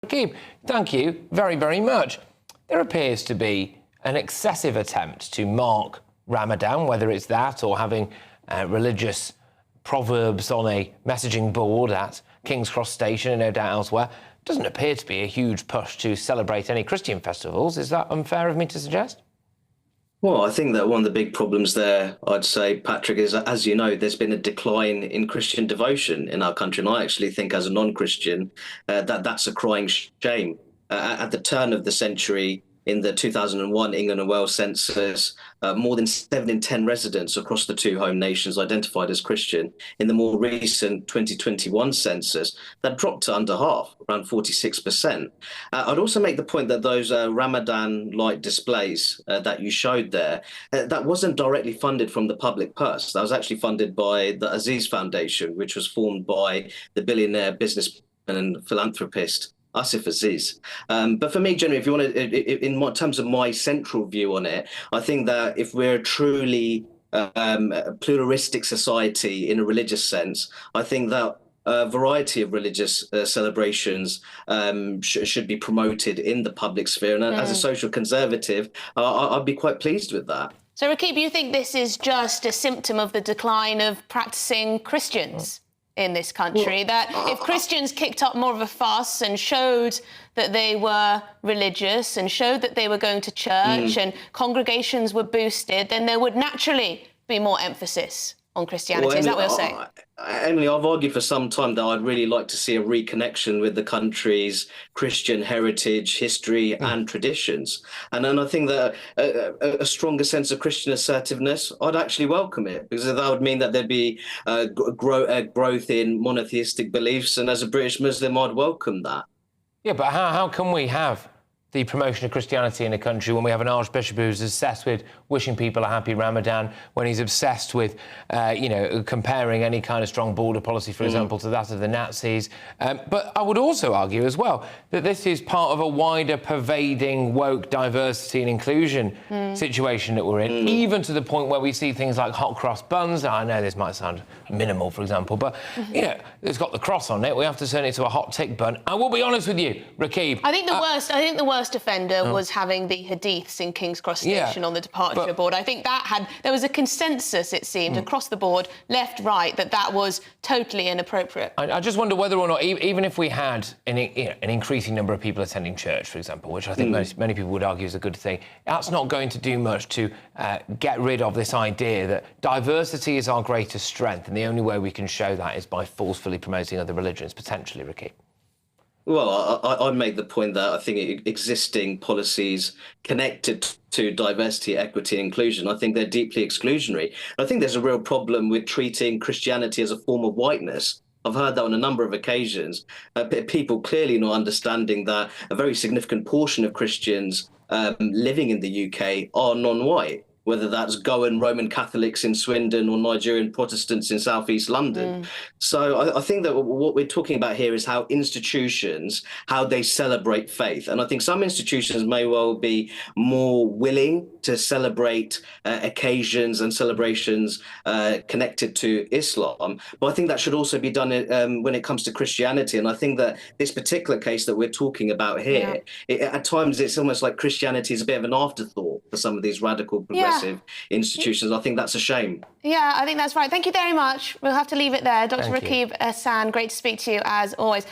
Rakib, thank you very, very much. There appears to be an excessive attempt to mark Ramadan, whether it's that or having religious proverbs on a messaging board at King's Cross Station and no doubt elsewhere. Doesn't appear to be a huge push to celebrate any Christian festivals. Is that unfair of me to suggest? Well, I think that one of the big problems there, I'd say, Patrick, is that, as you know, there's been a decline in Christian devotion in our country. And I actually think, as a non-Christian, that's a crying shame. At the turn of the century, in the 2001 England and Wales census, more than 7 in 10 residents across the two home nations identified as Christian. In the more recent 2021 census, that dropped to under half, around 46%. I'd also make the point that those Ramadan light displays that you showed there, that wasn't directly funded from the public purse. That was actually funded by the Aziz Foundation, which was formed by the billionaire businessman and philanthropist Asif Aziz. But for me, generally, if you want to, in terms of my central view on it, I think that if we're a truly pluralistic society in a religious sense, I think that a variety of religious celebrations should be promoted in the public sphere. And as a social conservative, I'd be quite pleased with that. So, Rakib, you think this is just a symptom of the decline of practicing Christians in this country, that if Christians kicked up more of a fuss and showed that they were religious and showed that they were going to church and congregations were boosted, then there would naturally be more emphasis on Christianity? Well, is that what you're saying? Emily, I've argued for some time that I'd really like to see a reconnection with the country's Christian heritage, history and traditions. And then I think that a stronger sense of Christian assertiveness, I'd actually welcome it, because that would mean that there'd be growth in monotheistic beliefs. And as a British Muslim, I'd welcome that. Yeah, but how can we have the promotion of Christianity in a country when we have an archbishop who's obsessed with wishing people a happy Ramadan, when he's obsessed with, comparing any kind of strong border policy, for example, to that of the Nazis? But I would also argue as well that this is part of a wider pervading woke diversity and inclusion situation that we're in, even to the point where we see things like hot cross buns. I know this might sound minimal, for example, but, it's got the cross on it. We have to turn it to a hot tick bun. I will be honest with you, Rakib. I think the worst offender was having the hadiths in King's Cross Station on the departure board. I think there was a consensus, it seemed, across the board, left, right, that was totally inappropriate. I just wonder whether or not, even if we had an increasing number of people attending church, for example, which I think many people would argue is a good thing, that's not going to do much to get rid of this idea that diversity is our greatest strength, and the only way we can show that is by forcefully promoting other religions, potentially, Rakib. Well, I make the point that I think existing policies connected to diversity, equity, and inclusion, I think they're deeply exclusionary. I think there's a real problem with treating Christianity as a form of whiteness. I've heard that on a number of occasions. People clearly not understanding that a very significant portion of Christians living in the UK are non-white, whether that's Goan Roman Catholics in Swindon or Nigerian Protestants in southeast London. So I think that what we're talking about here is how institutions, how they celebrate faith. And I think some institutions may well be more willing to celebrate occasions and celebrations connected to Islam. But I think that should also be done when it comes to Christianity. And I think that this particular case that we're talking about here, at times it's almost like Christianity is a bit of an afterthought for some of these radical progressive institutions. I think that's a shame. Yeah, I think that's right. Thank you very much. We'll have to leave it there. Dr. Rakib Ehsan, great to speak to you as always.